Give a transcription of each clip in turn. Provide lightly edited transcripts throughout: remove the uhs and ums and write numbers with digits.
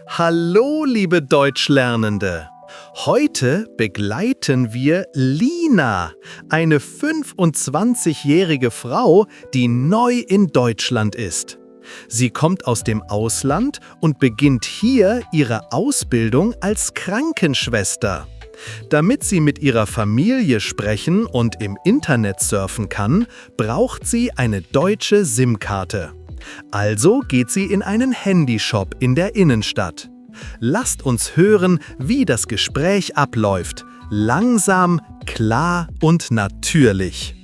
Hallo, liebe Deutschlernende! Heute begleiten wir Lina, eine 25-jährige Frau, die neu in Deutschland ist. Sie kommt aus dem Ausland und beginnt hier ihre Ausbildung als Krankenschwester. Damit sie mit ihrer Familie sprechen und im Internet surfen kann, braucht sie eine deutsche SIM-Karte. Also geht sie in einen Handyshop in der Innenstadt. Lasst uns hören, wie das Gespräch abläuft. Langsam, klar und natürlich.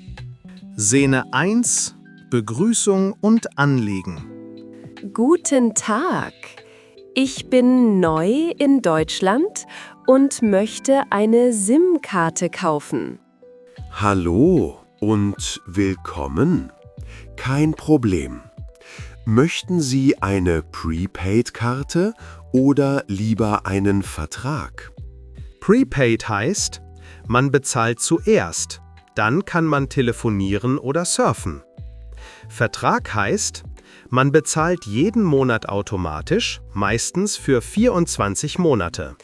Szene 1: Begrüßung und Anliegen. Guten Tag. Ich bin neu in Deutschland und möchte eine SIM-Karte kaufen. Hallo und willkommen. Kein Problem. Möchten Sie eine Prepaid-Karte oder lieber einen Vertrag? Prepaid heißt, man bezahlt zuerst, dann kann man telefonieren oder surfen. Vertrag heißt, man bezahlt jeden Monat automatisch, meistens für 24 Monate.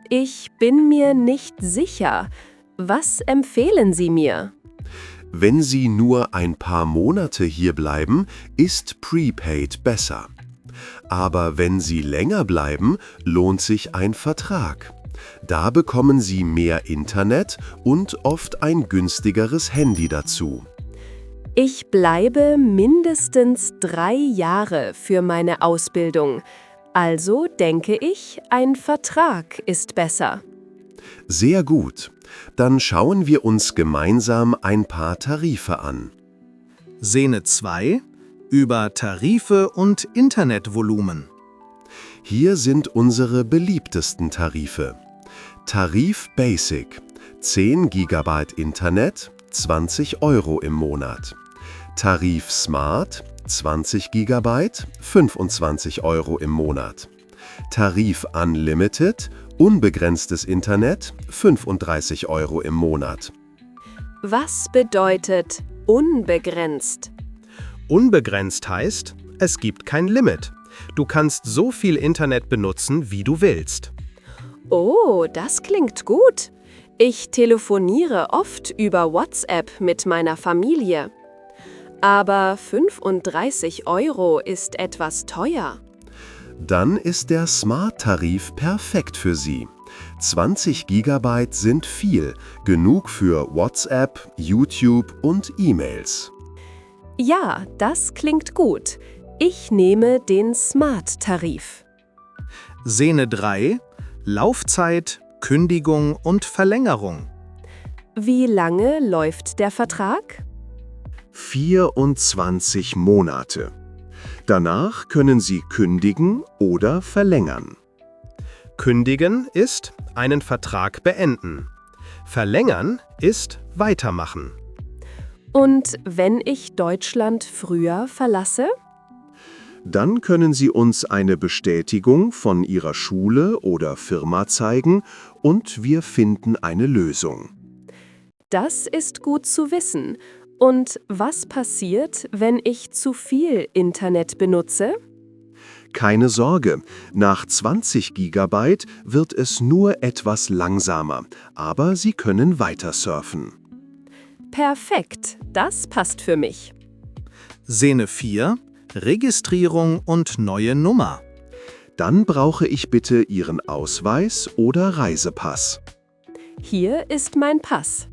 Ich bin mir nicht sicher. Was empfehlen Sie mir? Wenn Sie nur ein paar Monate hier bleiben, ist Prepaid besser. Aber wenn Sie länger bleiben, lohnt sich ein Vertrag. Da bekommen Sie mehr Internet und oft ein günstigeres Handy dazu. Ich bleibe mindestens 3 Jahre für meine Ausbildung. Also denke ich, ein Vertrag ist besser. Sehr gut. Dann schauen wir uns gemeinsam ein paar Tarife an. Szene 2: Über Tarife und Internetvolumen. Hier sind unsere beliebtesten Tarife. Tarif Basic, 10 GB Internet, 20 € im Monat. Tarif Smart, 20 GB, 25 € im Monat. Tarif Unlimited, unbegrenztes Internet, 35 € im Monat. Was bedeutet unbegrenzt? Unbegrenzt heißt, es gibt kein Limit. Du kannst so viel Internet benutzen, wie du willst. Oh, das klingt gut. Ich telefoniere oft über WhatsApp mit meiner Familie. Aber 35 € ist etwas teuer. Dann ist der Smart-Tarif perfekt für Sie. 20 GB sind viel, genug für WhatsApp, YouTube und E-Mails. Ja, das klingt gut. Ich nehme den Smart-Tarif. Szene 3: Laufzeit, Kündigung und Verlängerung. Wie lange läuft der Vertrag? 24 Monate. Danach können Sie kündigen oder verlängern. Kündigen ist einen Vertrag beenden. Verlängern ist weitermachen. Und wenn ich Deutschland früher verlasse? Dann können Sie uns eine Bestätigung von Ihrer Schule oder Firma zeigen und wir finden eine Lösung. Das ist gut zu wissen. Und was passiert, wenn ich zu viel Internet benutze? Keine Sorge, nach 20 GB wird es nur etwas langsamer, aber Sie können weiter surfen. Perfekt, das passt für mich. Szene 4: Registrierung und neue Nummer. Dann brauche ich bitte Ihren Ausweis oder Reisepass. Hier ist mein Pass.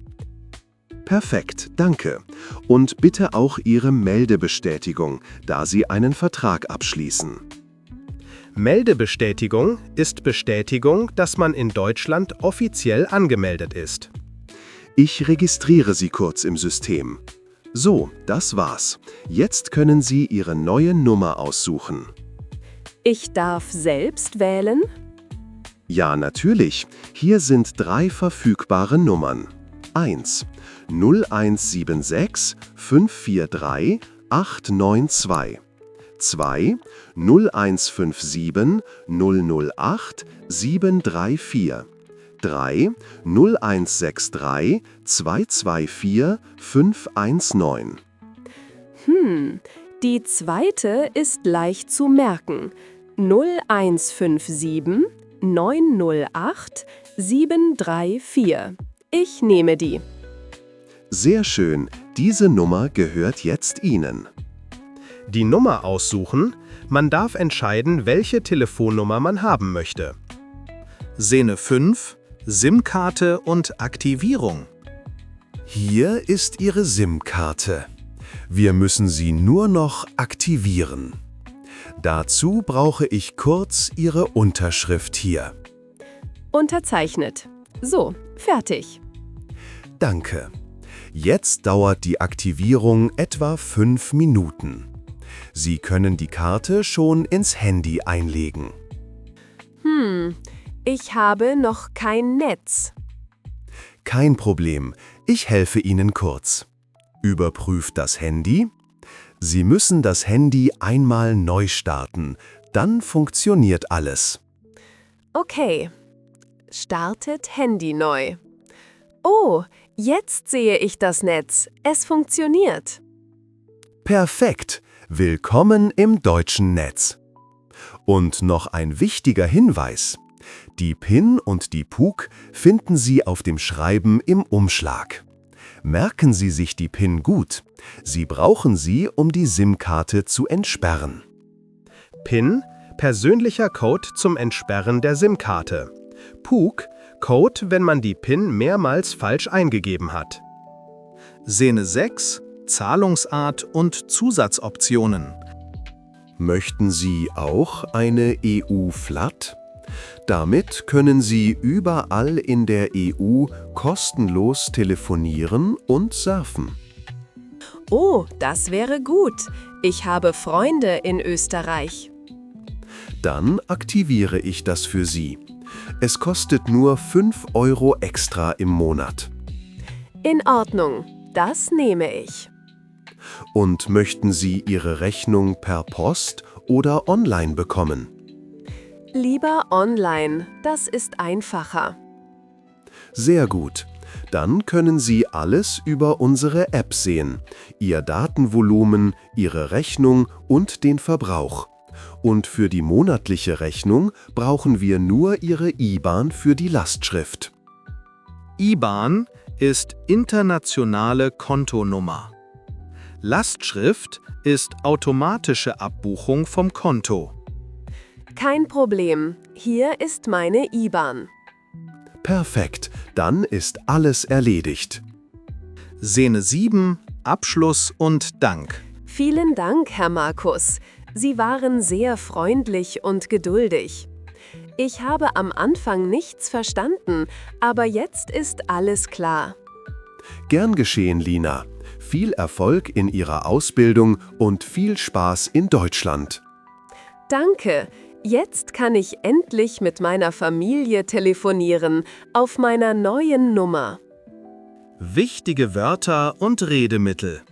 Perfekt, danke. Und bitte auch Ihre Meldebestätigung, da Sie einen Vertrag abschließen. Meldebestätigung ist Bestätigung, dass man in Deutschland offiziell angemeldet ist. Ich registriere Sie kurz im System. So, das war's. Jetzt können Sie Ihre neue Nummer aussuchen. Ich darf selbst wählen? Ja, natürlich. Hier sind 3 verfügbare Nummern. 1 0176 543 892. 2 0157 008 734. 3 0163 224 519. Die zweite ist leicht zu merken. 0157 908 734. Ich nehme die. Sehr schön, diese Nummer gehört jetzt Ihnen. Die Nummer aussuchen, man darf entscheiden, welche Telefonnummer man haben möchte. Szene 5, SIM-Karte und Aktivierung. Hier ist Ihre SIM-Karte. Wir müssen sie nur noch aktivieren. Dazu brauche ich kurz Ihre Unterschrift hier. Unterzeichnet. So, fertig. Danke. Jetzt dauert die Aktivierung etwa 5 Minuten. Sie können die Karte schon ins Handy einlegen. Ich habe noch kein Netz. Kein Problem, ich helfe Ihnen kurz. Überprüft das Handy. Sie müssen das Handy einmal neu starten, dann funktioniert alles. Okay. Startet Handy neu. Oh, jetzt sehe ich das Netz. Es funktioniert. Perfekt, willkommen im deutschen Netz. Und noch ein wichtiger Hinweis. Die PIN und die PUK finden Sie auf dem Schreiben im Umschlag. Merken Sie sich die PIN gut. Sie brauchen sie, um die SIM-Karte zu entsperren. PIN, persönlicher Code zum Entsperren der SIM-Karte. PUK, Code, wenn man die PIN mehrmals falsch eingegeben hat. Szene 6, Zahlungsart und Zusatzoptionen. Möchten Sie auch eine EU-Flat? Damit können Sie überall in der EU kostenlos telefonieren und surfen. Oh, das wäre gut. Ich habe Freunde in Österreich. Dann aktiviere ich das für Sie. Es kostet nur 5 € extra im Monat. In Ordnung, das nehme ich. Und möchten Sie Ihre Rechnung per Post oder online bekommen? Lieber online, das ist einfacher. Sehr gut. Dann können Sie alles über unsere App sehen. Ihr Datenvolumen, Ihre Rechnung und den Verbrauch. Und für die monatliche Rechnung brauchen wir nur Ihre IBAN für die Lastschrift. IBAN ist internationale Kontonummer. Lastschrift ist automatische Abbuchung vom Konto. Kein Problem, hier ist meine IBAN. Perfekt, dann ist alles erledigt. Szene 7, Abschluss und Dank. Vielen Dank, Herr Markus. Sie waren sehr freundlich und geduldig. Ich habe am Anfang nichts verstanden, aber jetzt ist alles klar. Gern geschehen, Lina. Viel Erfolg in Ihrer Ausbildung und viel Spaß in Deutschland. Danke. Jetzt kann ich endlich mit meiner Familie telefonieren, auf meiner neuen Nummer. Wichtige Wörter und Redemittel.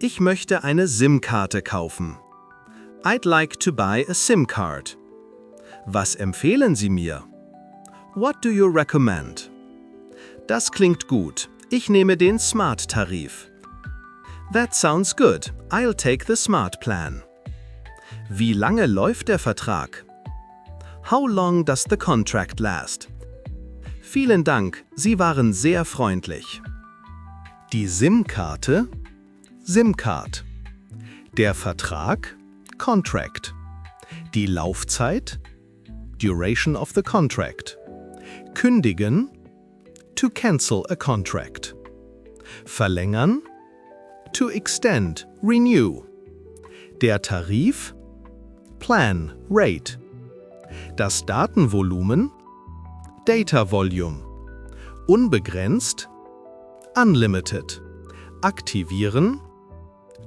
Ich möchte eine SIM-Karte kaufen. I'd like to buy a SIM card. Was empfehlen Sie mir? What do you recommend? Das klingt gut. Ich nehme den Smart-Tarif. That sounds good. I'll take the Smart Plan. Wie lange läuft der Vertrag? How long does the contract last? Vielen Dank, Sie waren sehr freundlich. Die SIM-Karte, SIM-Card. Der Vertrag, Contract. Die Laufzeit, Duration of the contract. Kündigen, to cancel a contract. Verlängern, to extend, renew. Der Tarif, Plan, Rate. Das Datenvolumen, Data Volume. Unbegrenzt, Unlimited. Aktivieren,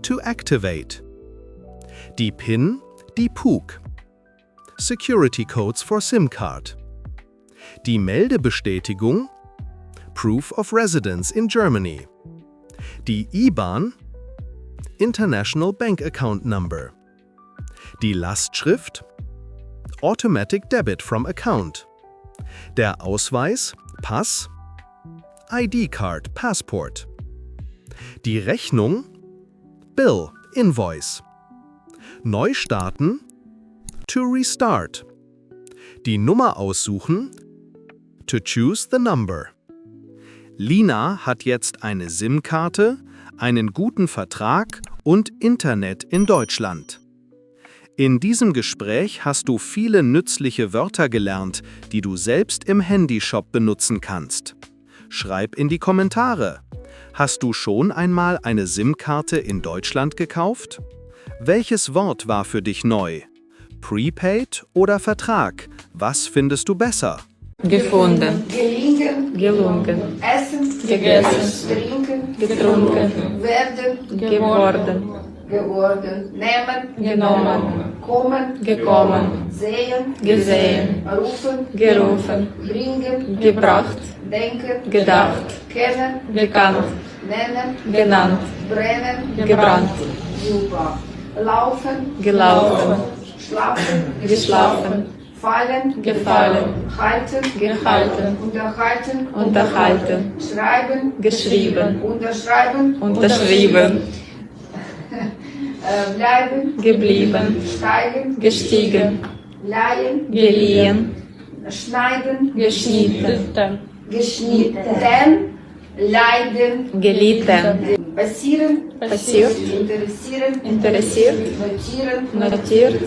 to activate. Die PIN, die PUK. Security Codes for SIM Card. Die Meldebestätigung, Proof of Residence in Germany. Die IBAN, International Bank Account Number. Die Lastschrift, Automatic Debit from Account. Der Ausweis, Pass, ID-Card, Passport. Die Rechnung, Bill, Invoice. Neu starten, to restart. Die Nummer aussuchen. To choose the number. Lina hat jetzt eine SIM-Karte, einen guten Vertrag und Internet in Deutschland. In diesem Gespräch hast du viele nützliche Wörter gelernt, die du selbst im Handyshop benutzen kannst. Schreib in die Kommentare. Hast du schon einmal eine SIM-Karte in Deutschland gekauft? Welches Wort war für dich neu? Prepaid oder Vertrag? Was findest du besser? Gefunden, gelingen, gelungen, essen, gegessen, trinken, getrunken, werden, geworden, geworden, nehmen, genommen, kommen, gekommen, sehen, gesehen, rufen, gerufen, bringen, gebracht, denken, gedacht, kennen, gekannt, nennen, genannt, brennen, gebrannt, super, laufen, gelaufen, schlafen, geschlafen, fallen, gefallen, halten, gehalten, unterhalten, unterhalten, schreiben, geschrieben, unterschreiben, unterschrieben, bleiben, geblieben, steigen, gestiegen, leihen, geliehen, schneiden, geschnitten, geschnitten, leiden, gelitten, passieren, passiert, interessieren, interessiert, notieren, notiert,